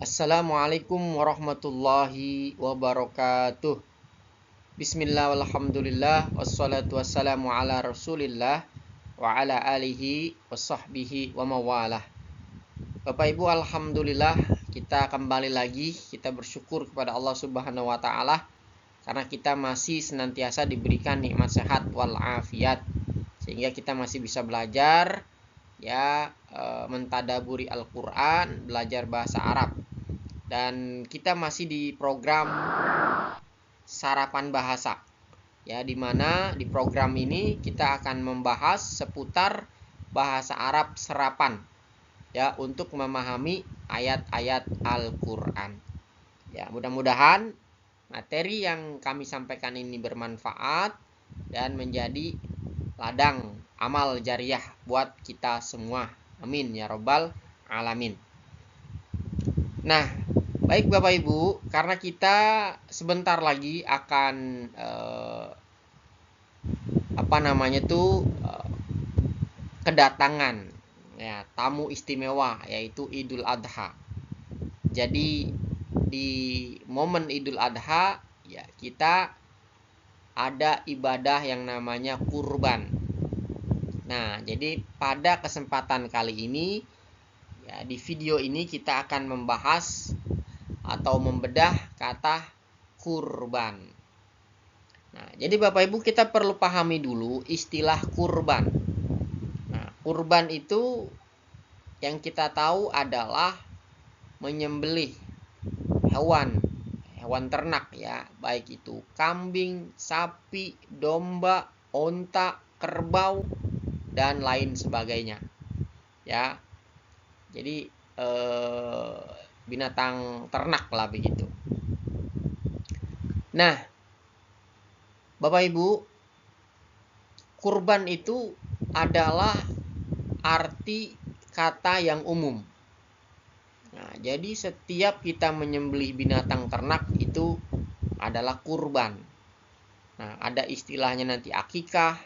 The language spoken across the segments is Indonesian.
Assalamualaikum warahmatullahi wabarakatuh. Bismillah walhamdulillah wassalatu wassalamu ala rasulillah wa ala alihi wasahbihi wa mawalah. Bapak Ibu, alhamdulillah kita kembali lagi. Kita bersyukur kepada Allah Subhanahu wa taala karena kita masih senantiasa diberikan nikmat sehat wal afiat, sehingga kita masih bisa belajar mentadaburi Al-Qur'an, belajar bahasa Arab. Dan kita masih di program sarapan bahasa, dimana di program ini kita akan membahas seputar bahasa Arab serapan, untuk memahami ayat-ayat Al-Quran. Mudah-mudahan materi yang kami sampaikan ini bermanfaat dan menjadi ladang amal jariah buat kita semua. Amin ya robbal alamin. Nah, baik Bapak Ibu, karena kita sebentar lagi akan kedatangan tamu istimewa, yaitu Idul Adha. Jadi di momen Idul Adha kita ada ibadah yang namanya kurban. Nah, jadi pada kesempatan kali ini di video ini kita akan membahas atau membedah kata kurban. Nah, jadi Bapak Ibu, kita perlu pahami dulu istilah kurban. Nah, kurban itu yang kita tahu adalah menyembelih hewan ternak, baik itu kambing, sapi, domba, onta, kerbau dan lain sebagainya. Jadi binatang ternak lah begitu. Nah, Bapak Ibu, kurban itu adalah arti kata yang umum. Nah, jadi setiap kita menyembelih binatang ternak itu adalah kurban. Nah, ada istilahnya nanti akikah.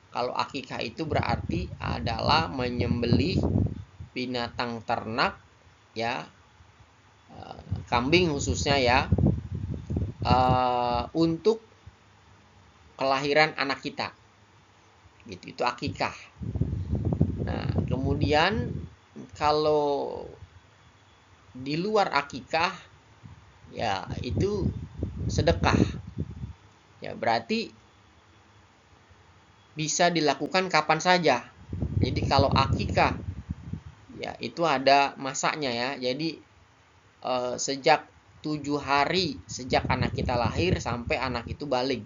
Kalau akikah itu berarti adalah menyembelih binatang ternak, kambing khususnya untuk kelahiran anak kita. Itu akikah. Nah, kemudian kalau di luar akikah itu sedekah. Berarti bisa dilakukan kapan saja. Jadi kalau akikah itu ada masanya, jadi sejak 7 hari sejak anak kita lahir sampai anak itu balik.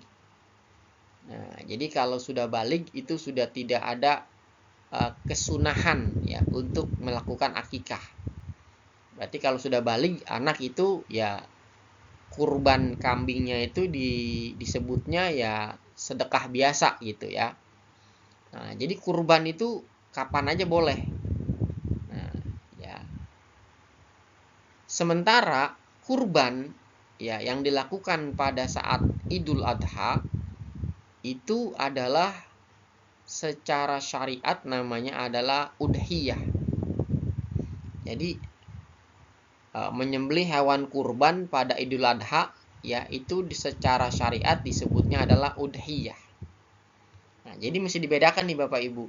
Nah, jadi kalau sudah balik itu sudah tidak ada kesunahan untuk melakukan akikah. Berarti kalau sudah balik anak itu kurban kambingnya itu disebutnya sedekah biasa gitu ya. Nah, jadi kurban itu kapan aja boleh. Sementara kurban yang dilakukan pada saat Idul Adha itu adalah secara syariat namanya adalah udhiyah. Jadi menyembelih hewan kurban pada Idul Adha itu secara syariat disebutnya adalah udhiyah. Nah, jadi mesti dibedakan nih Bapak Ibu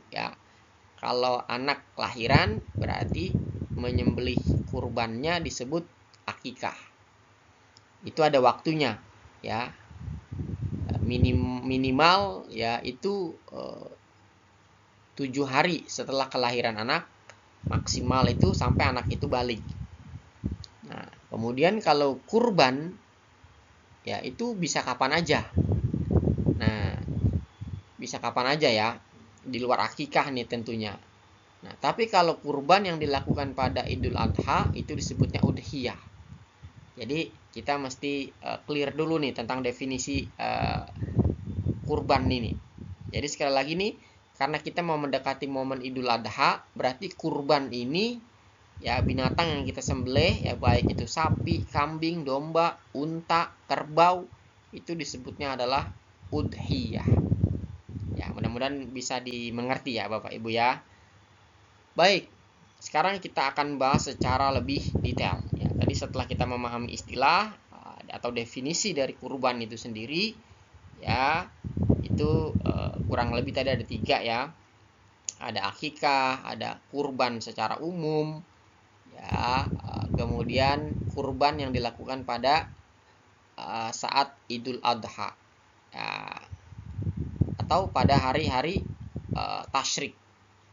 Kalau anak lahiran berarti menyembelih kurbannya disebut akikah. Itu ada waktunya minimal itu 7 hari setelah kelahiran anak, maksimal itu sampai anak itu balik. Nah, kemudian kalau kurban itu bisa kapan aja. Nah, bisa kapan aja di luar akikah nih tentunya. Nah, tapi kalau kurban yang dilakukan pada Idul Adha itu disebutnya udhiyah. Jadi kita mesti clear dulu nih tentang definisi kurban ini. Jadi sekali lagi nih, karena kita mau mendekati momen Idul Adha, berarti kurban ini binatang yang kita sembelih baik itu sapi, kambing, domba, unta, kerbau, itu disebutnya adalah udhiyah. Mudah-mudahan bisa dimengerti Bapak Ibu Baik, sekarang kita akan bahas secara lebih detail. Tadi Jadi setelah kita memahami istilah atau definisi dari kurban itu sendiri, ya itu kurang lebih tadi ada 3 ya. Ada akikah, ada kurban secara umum, ya, kemudian kurban yang dilakukan pada saat Idul Adha, ya, atau pada hari-hari tasyrik.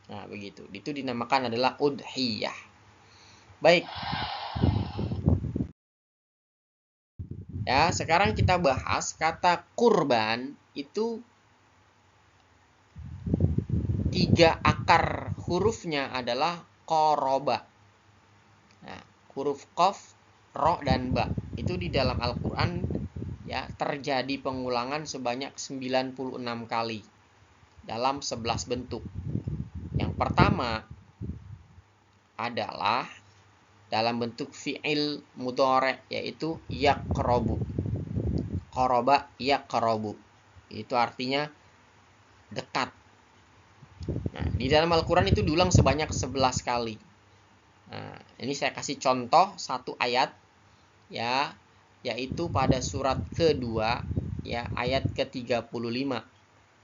Nah, begitu. Itu dinamakan adalah udhiyah. Baik. Ya, sekarang kita bahas kata kurban itu 3 akar hurufnya adalah qoroba. Nah, huruf qaf, ro, dan ba. Itu di dalam Al-Quran ya terjadi pengulangan sebanyak 96 kali dalam 11 bentuk. Yang pertama adalah dalam bentuk fi'il mudhari, yaitu yaqrabu. Qoroba yaqrabu. Itu artinya dekat. Nah, di dalam Al-Quran itu diulang sebanyak 11 kali. Nah, ini saya kasih contoh satu ayat ya, yaitu pada surat kedua ya, ayat ke-35,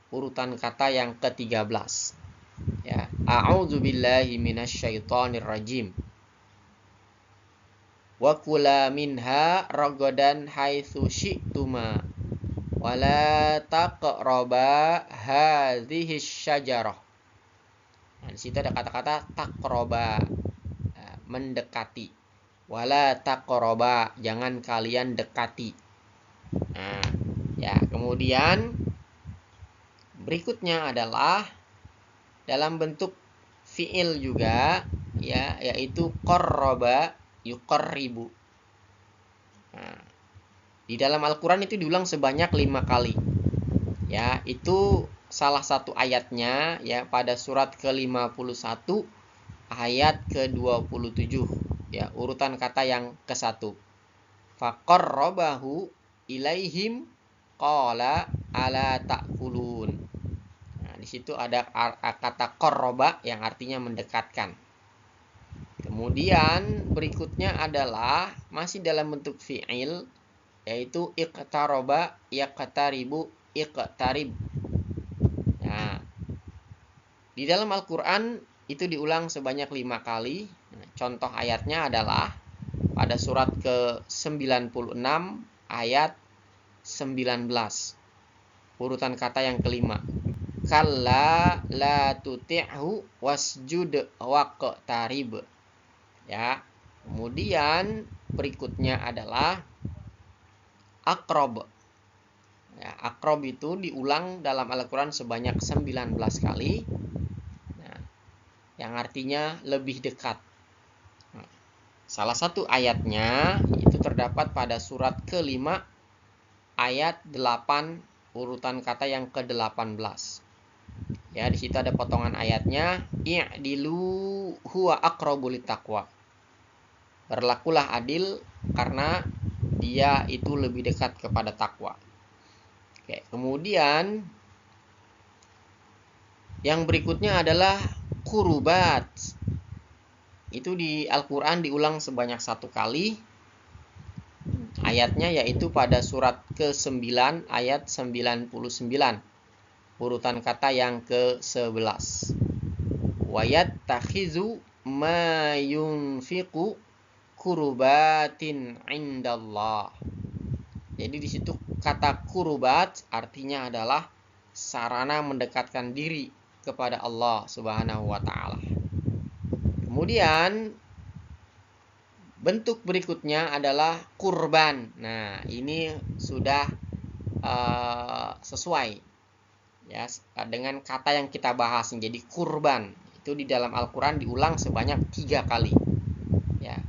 urutan kata yang ke-13. Ya, a'udzubillahi minasyaitonirrajim. Wa kula minha ragadan haitsu syi'tuma wa la taqraba hadhihi syajarah. Nah, di situ ada kata-kata taqraba, mendekati. Wala taqraba, jangan kalian dekati. Nah, ya, kemudian berikutnya adalah dalam bentuk fi'il juga ya, yaitu qarraba yuqarribu. Nah, di dalam Al-Quran itu diulang sebanyak 5 kali. Ya, itu salah satu ayatnya ya pada surat ke-51 ayat ke-27 ya, urutan kata yang ke-1. Faqarrabahu ilaihim qala ala ta'kulun. Nah, di situ ada kata qarraba yang artinya mendekatkan. Kemudian berikutnya adalah masih dalam bentuk fi'il, yaitu iqtaraba yaqtaribu iqtarib. Nah, di dalam Al-Quran itu diulang sebanyak 5 kali. Nah, contoh ayatnya adalah pada surat ke-96 ayat 19, urutan kata yang kelima. Kalla la tuti'hu wasjud waqtarib. Ya. Kemudian berikutnya adalah akrob. Ya, akrob itu diulang dalam Al-Quran sebanyak 19 kali. Nah, yang artinya lebih dekat. Nah, salah satu ayatnya itu terdapat pada surat ke-5 ayat 8 urutan kata yang ke-18. Ya, di situ ada potongan ayatnya, i'dilu huwa aqrabu littaqwa. Berlakulah adil karena dia itu lebih dekat kepada takwa. Oke, kemudian yang berikutnya adalah kurubat. Itu di Al-Quran diulang sebanyak 1 kali. Ayatnya yaitu pada surat ke-9 ayat 99. Urutan kata yang ke-11. Wayat takhizu ma yunfiqu kurubatin indallah. Jadi di situ kata kurubat artinya adalah sarana mendekatkan diri kepada Allah Subhanahu wa taala. Kemudian bentuk berikutnya adalah kurban. Nah, ini sudah sesuai ya dengan kata yang kita bahas. Jadi kurban itu di dalam Al-Quran diulang sebanyak 3 kali. Ya,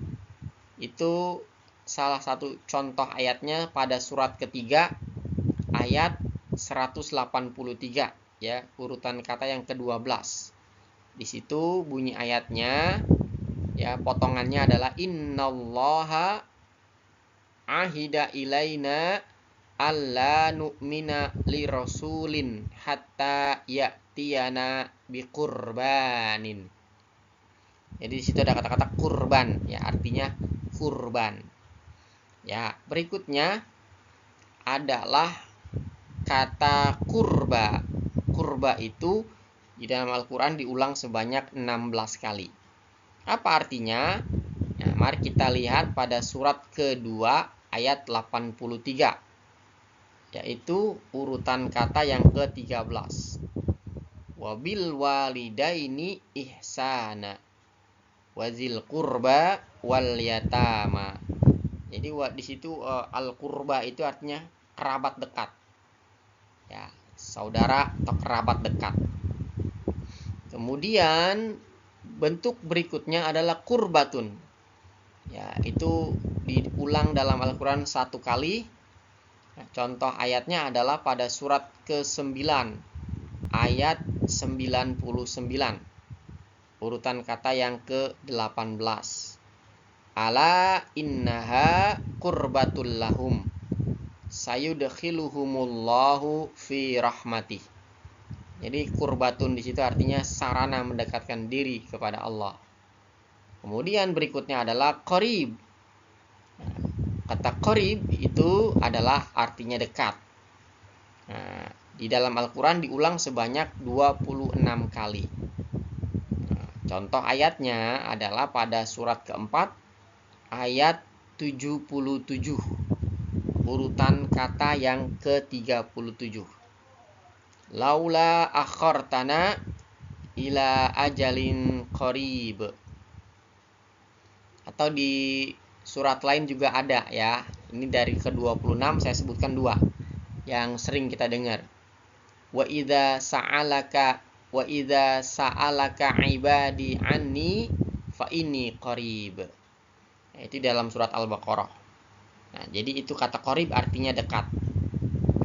itu salah satu contoh ayatnya pada surat ketiga ayat 183 ya, urutan kata yang ke-12. Di situ bunyi ayatnya ya, potongannya adalah innallaha ahida ilaina alla nu'mina li rasulin hatta ya'tiyana biqurbanin. Jadi di situ ada kata-kata kurban ya, artinya kurban. Ya, berikutnya adalah kata kurba. Kurba itu di dalam Al-Quran diulang sebanyak 16 kali. Apa artinya? Nah, mari kita lihat pada surat kedua ayat 83, yaitu urutan kata yang ke-13. Wabil walidaini ihsana wazil kurba wal yatama. Jadi di situ al-kurba itu artinya kerabat dekat. Ya, saudara atau kerabat dekat. Kemudian bentuk berikutnya adalah kurbatun. Ya, itu diulang dalam Al-Quran 1 kali. Nah, contoh ayatnya adalah pada surat ke-9 ayat 99. Urutan kata yang ke-18. Ala innaha kurbatul lahum sayudkhiluhumullahu fi rahmatih. Jadi kurbatun di situ artinya sarana mendekatkan diri kepada Allah. Kemudian berikutnya adalah qarib. Kata qarib itu adalah artinya dekat. Nah, di dalam Al-Quran diulang sebanyak 26 kali. Nah, contoh ayatnya adalah pada surat keempat ayat 77. Urutan kata yang ke-37. Laula akhartana ila ajalin qarib. Atau di surat lain juga ada ya. Ini dari ke-26 saya sebutkan 2 yang sering kita dengar. Wa idza sa'alaka ibadi anni fa inni qarib. Nah, itu dalam surat Al-Baqarah. Nah, jadi itu kata qarib artinya dekat.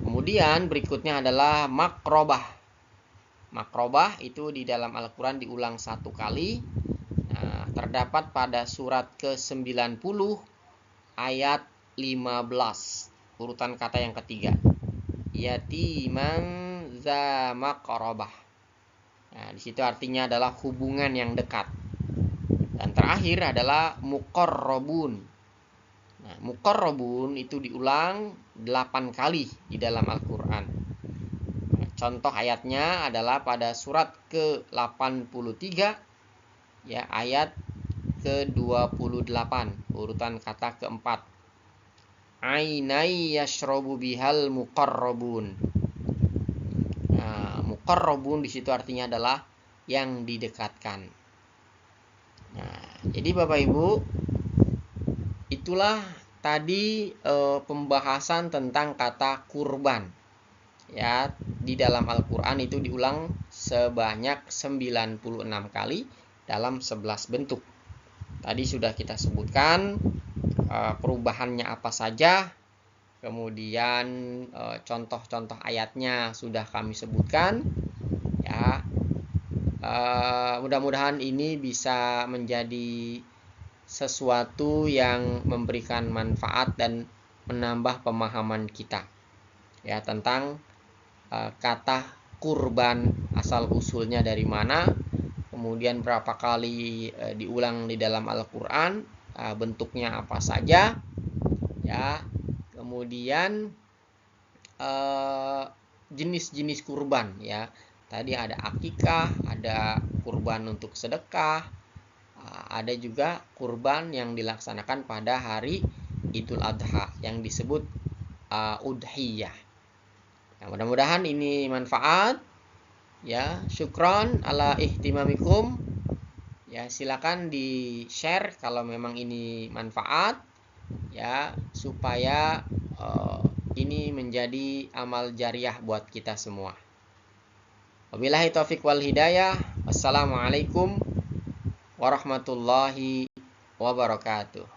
Kemudian berikutnya adalah makrobah. Makrobah itu di dalam Al-Quran diulang 1 kali. Nah, terdapat pada surat ke-90 ayat 15. Urutan kata yang ketiga. Yatiman za makrobah. Nah, di situ artinya adalah hubungan yang dekat. Dan terakhir adalah muqarrabun. Nah, muqarrabun itu diulang 8 kali di dalam Al-Quran. Nah, contoh ayatnya adalah pada surat ke-83 ya, ayat ke-28, urutan kata keempat. Ainai yashrobu bihal muqarrabun. Nah, muqarrabun di situ artinya adalah yang didekatkan. Nah, jadi Bapak Ibu, itulah tadi pembahasan tentang kata kurban. Ya, di dalam Al-Quran itu diulang sebanyak 96 kali dalam 11 bentuk. Tadi sudah kita sebutkan perubahannya apa saja. Kemudian contoh-contoh ayatnya sudah kami sebutkan. Ya, mudah-mudahan ini bisa menjadi sesuatu yang memberikan manfaat dan menambah pemahaman kita ya tentang kata kurban, asal usulnya dari mana, kemudian berapa kali diulang di dalam Al-Quran, bentuknya apa saja ya, kemudian jenis-jenis kurban ya. Tadi ada akikah, ada kurban untuk sedekah, ada juga kurban yang dilaksanakan pada hari Idul Adha yang disebut udhiyah. Nah, mudah-mudahan ini manfaat ya. Syukron ala ihtimamikum ya, silakan di-share kalau memang ini manfaat ya, supaya ini menjadi amal jariah buat kita semua. Wabillahi taufiq wal hidayah. Wassalamualaikum warahmatullahi wabarakatuh.